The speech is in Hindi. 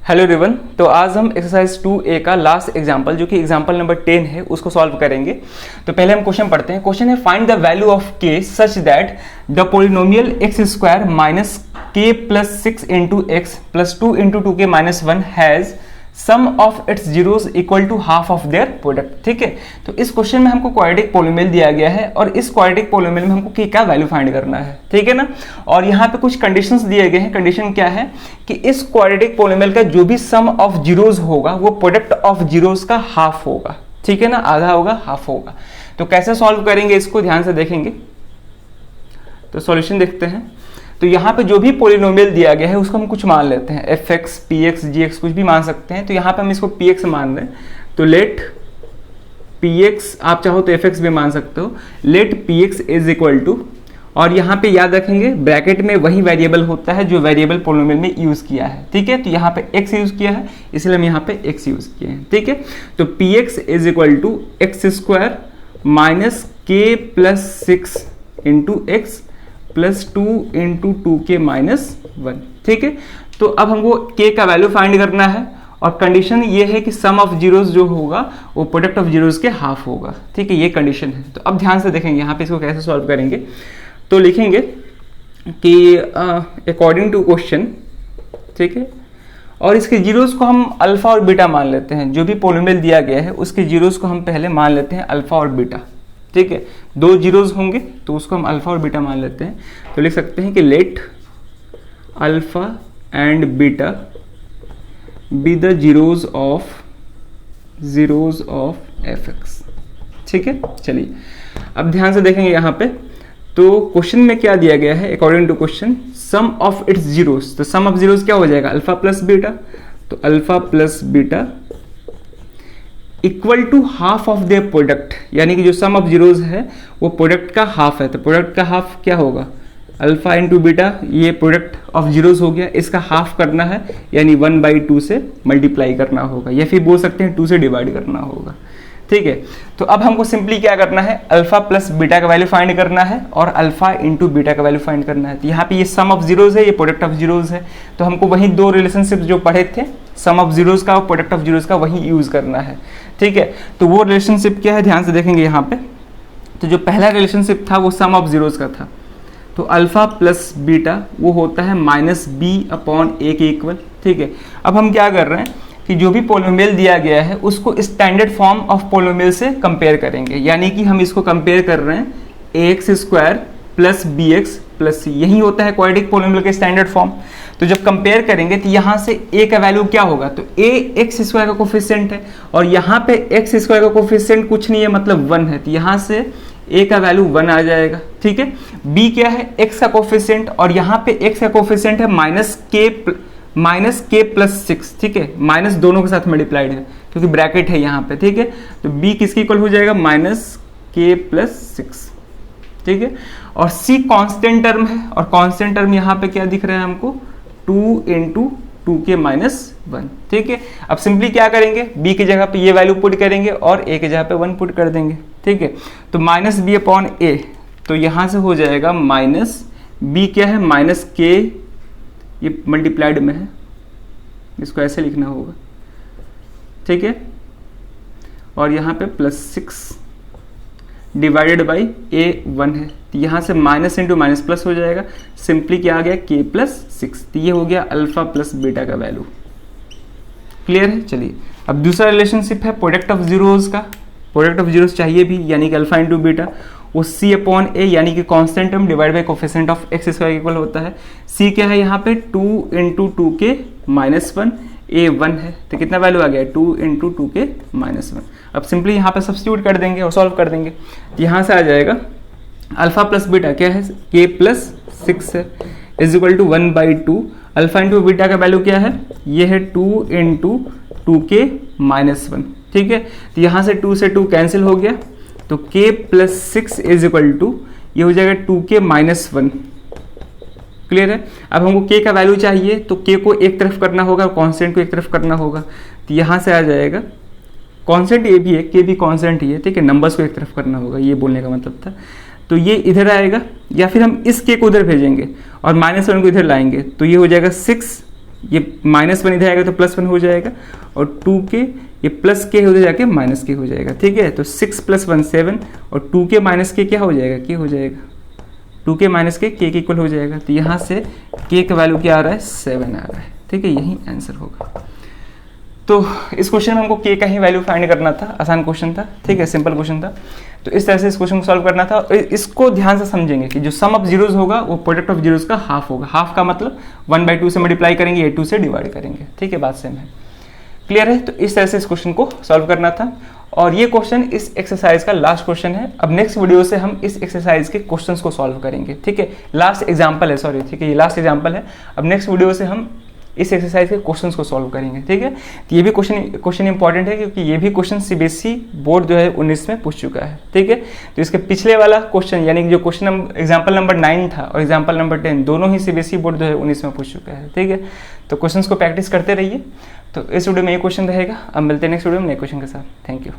Hello everyone. तो आज हम एक्सरसाइज 2A का लास्ट एग्जांपल जो कि एग्जांपल नंबर 10 है उसको सॉल्व करेंगे। तो पहले हम क्वेश्चन पढ़ते हैं। क्वेश्चन है find the value of k such that the polynomial x square minus k plus 6 into x plus 2 into 2k minus 1 has sum of its zeros equal to half of their product. ठीक है, तो इस क्वेश्चन में हमको क्वाड्रेटिक पोलिनोमियल दिया गया है और इस क्वाड्रेटिक पोलिनोमियल में हमको k का वैल्यू फाइंड करना है। ठीक है ना, और यहाँ पे कुछ कंडीशंस दिए गए हैं। कंडीशन क्या है कि इस क्वाड्रेटिक पोलिनोमियल का जो भी सम ऑफ जीरोस होगा वो प्रोडक्ट ऑफ जीरोस का हाफ होगा। ठीक है ना, आधा होगा, हाफ होगा। तो कैसे सॉल्व करेंगे इसको ध्यान से देखेंगे। तो सॉल्यूशन देखते हैं। तो यहाँ पे जो भी पोलिनोमियल दिया गया है उसको हम कुछ मान लेते हैं, एफ एक्स, पी एक्स, जी एक्स, कुछ भी मान सकते हैं। तो यहाँ पे हम इसको पी एक्स मान रहे हैं, तो लेट पी एक्स, आप चाहो तो एफ एक्स भी मान सकते हो, let P x is equal to, और यहाँ पे याद रखेंगे ब्रैकेट में वही वेरिएबल होता है जो वेरिएबल पोलिनोमियल में यूज किया है। ठीक है, तो यहाँ पे एक्स यूज किया है इसलिए हम यहाँ पे एक्स यूज किए हैं। ठीक है, तो P x is equal to x square minus k plus 6 into x plus 2 into 2k minus 1। ठीक है, तो अब हमको k का वैल्यू फाइंड करना है और कंडीशन ये है कि सम ऑफ जीरोस जो होगा वो प्रोडक्ट ऑफ जीरोस के हाफ होगा। ठीक है, ये कंडीशन है। तो अब ध्यान से देखेंगे यहाँ पे इसको कैसे सॉल्व करेंगे। तो लिखेंगे कि अकॉर्डिंग टू क्वेश्चन, ठीक है, और इसके जीरोस को हम अल्फा और बीटा मान लेते हैं। जो भी पोलिनोमियल दिया गया है उसके जीरोस को हम पहले मान लेते हैं अल्फा और बीटा। ठीक है, दो जीरोस होंगे तो उसको हम अल्फा और बीटा मान लेते हैं। तो लिख सकते हैं कि let alpha and beta be the zeros of F x. ठीक है, चलिए अब ध्यान से देखेंगे यहाँ पे। तो क्वेश्चन में क्या दिया गया है, according to question sum of its zeros. तो सम ऑफ जीरोस क्या हो जाएगा, अल्फा प्लस बीटा। तो alpha plus beta equal to half of their product, यानी कि जो सम ऑफ जीरोस है वो प्रोडक्ट का हाफ है। तो प्रोडक्ट का हाफ क्या होगा, अल्फा इंटू बीटा, ये प्रोडक्ट ऑफ जीरोस हो गया, इसका हाफ करना है यानी 1/2 से मल्टीप्लाई करना होगा, या फिर बोल सकते हैं 2 से डिवाइड करना होगा। ठीक है, तो अब हमको सिंपली क्या करना है, अल्फा प्लस बीटा का वैल्यू फाइंड करना है और अल्फा इंटू बीटा का वैल्यू फाइंड करना है। तो यहाँ पे ये सम ऑफ जीरोस है, ये प्रोडक्ट ऑफ जीरोस है, तो हमको वही दो रिलेशनशिप जो पढ़े थे सम ऑफ जीरोस का और प्रोडक्ट ऑफ जीरोस का वही यूज करना है। ठीक है, तो वो रिलेशनशिप क्या है ध्यान से देखेंगे यहाँ पे। तो जो पहला रिलेशनशिप था वो सम ऑफ जीरोस का था। तो अल्फा प्लस बीटा वो होता है माइनस बी अपॉन ए के इक्वल। ठीक है, अब हम क्या कर रहे हैं कि जो भी पोलिनोमियल दिया गया है उसको स्टैंडर्ड फॉर्म ऑफ पोलिनोमियल से कंपेयर करेंगे, यानी कि हम इसको कंपेयर कर रहे हैं a x square plus b x plus c, यही होता है क्वाड्रेटिक पोलिनोमियल का स्टैंडर्ड फॉर्म। तो जब कंपेयर करेंगे तो यहाँ से a का वैल्यू क्या होगा, तो a एक्स स्क्वायर का कोफिशिएंट है और यहाँ पे एक्स स्क्वायर का कोफिशिएंट कुछ नहीं है मतलब 1 है, तो यहाँ से a का वैल्यू 1 आ जाएगा। ठीक है, b क्या है, x का कोफिशिएंट और यहाँ पे x का कोफिशिएंट है माइनस k प्लस 6। ठीक है, माइनस दोनों के साथ मल्टीप्लाइड है क्योंकि ब्रैकेट है यहाँ पे। ठीक है, तो b किसके इक्वल हो जाएगा, माइनस k प्लस 6। ठीक है, और c कांस्टेंट टर्म है और कांस्टेंट टर्म यहाँ पे क्या दिख रहा है हमको, 2 इंटू 2k माइनस 1। ठीक है, अब सिंपली क्या करेंगे, b की जगह पे ये वैल्यू पुट करेंगे और a की जगह पे 1 पुट कर देंगे। ठीक है, तो माइनस बी अपॉन ए, तो यहाँ से हो जाएगा माइनस b क्या है, माइनस k, ये मल्टीप्लाइड में है, इसको ऐसे लिखना होगा। ठीक है, और यहाँ पे प्लस 6 डिवाइडेड बाई ए 1 है, तो यहाँ से माइनस इंटू माइनस प्लस हो जाएगा। सिंपली क्या आ गया, k प्लस 6, तो ये हो गया अल्फा प्लस बीटा का वैल्यू। क्लियर है, चलिए अब दूसरा रिलेशनशिप है प्रोडक्ट ऑफ जीरोस का। प्रोडक्ट ऑफ जीरोस चाहिए भी, यानी कि अल्फा इंटू बीटा, वो c अपॉन ए यानी कि constant term divide by coefficient of x square equal होता है। c क्या है यहाँ पे, 2 इंटू 2k माइनस 1, a 1 है, तो कितना वैल्यू आ गया, 2 इंटू 2k माइनस 1। अब सिंपली यहाँ पे सब्स्टिट्यूट कर देंगे और सॉल्व कर देंगे। यहाँ से आ जाएगा अल्फा प्लस बीटा क्या है, k प्लस 6 है, is equal to 1/2। Alpha into beta का वैल्यू क्या है, ये है 2 इंटू 2k माइनस 1। ठीक है, तो यहाँ से 2 से 2 कैंसिल हो गया, तो k plus 6 is equal to, ये हो जाएगा 2k माइनस 1। क्लियर है, अब हमको k का वैल्यू चाहिए तो k को एक तरफ करना होगा और कांस्टेंट को एक तरफ करना होगा। तो यहाँ से आ जाएगा, कांस्टेंट ये भी है, k भी कांस्टेंट ही है। ठीक है, नंबर्स को एक तरफ करना होगा, ये बोलने का मतलब था। तो ये इधर आएगा, या फिर हम इस k को उधर भेजेंगे और -1 को इधर लाएंगे, तो ये हो जाएगा 6 ये -1 इधर आएगा तो +1 हो जाएगा, और 2k ये +k हो जाके -k हो जाएगा, ठीक है। तो 6 + 1 7, और 2k - k क्या हो जाएगा, k हो जाएगा, 2k - k k के इक्वल हो जाएगा। तो यहाँ से k का वैल्यू क्या आ रहा है, 7 आ रहा है, ठीक है, यही आंसर होगा। तो इस क्वेश्चन में हमको k का ही वैल्यू फाइंड करना था, आसान क्वेश्चन था, ठीक है, सिंपल क्वेश्चन था। तो इस तरह से इस क्वेश्चन को सॉल्व करना था। और इसको ध्यान से समझेंगे कि जो सम ऑफ जीरोज होगा वो प्रोडक्ट ऑफ जीरोज का हाफ होगा। हाफ का मतलब 1/2 से मल्टीप्लाई करेंगे, 2 से डिवाइड करेंगे, ठीक है, बात सेम है, क्लियर है। तो इस तरह से इस क्वेश्चन को सॉल्व करना था, और ये क्वेश्चन इस एक्सरसाइज का लास्ट क्वेश्चन है। अब नेक्स्ट वीडियो से हम इस एक्सरसाइज के क्वेश्चंस को सॉल्व करेंगे, ठीक है, लास्ट एग्जांपल है, सॉरी, ठीक है, ये लास्ट एग्जांपल है। अब नेक्स्ट वीडियो से हम इस एक्सरसाइज के क्वेश्चंस को सॉल्व करेंगे, ठीक है। तो ये भी क्वेश्चन इंपॉर्टेंट है, क्योंकि ये भी क्वेश्चन सीबीएसई बोर्ड जो है 19 में पूछ चुका है, ठीक है। तो इसके पिछले वाला क्वेश्चन, यानी कि जो क्वेश्चन एग्जाम्पल नंबर 9 था और एग्जाम्पल नंबर 10, दोनों ही सीबीएसई बोर्ड जो है 19 में पूछ चुका है, ठीक है। तो क्वेश्चन को प्रैक्टिस करते रहिए। तो इस वीडियो में ये क्वेश्चन रहेगा। अब मिलते हैं नेक्स्ट वीडियो में नए क्वेश्चन के साथ। Thank you.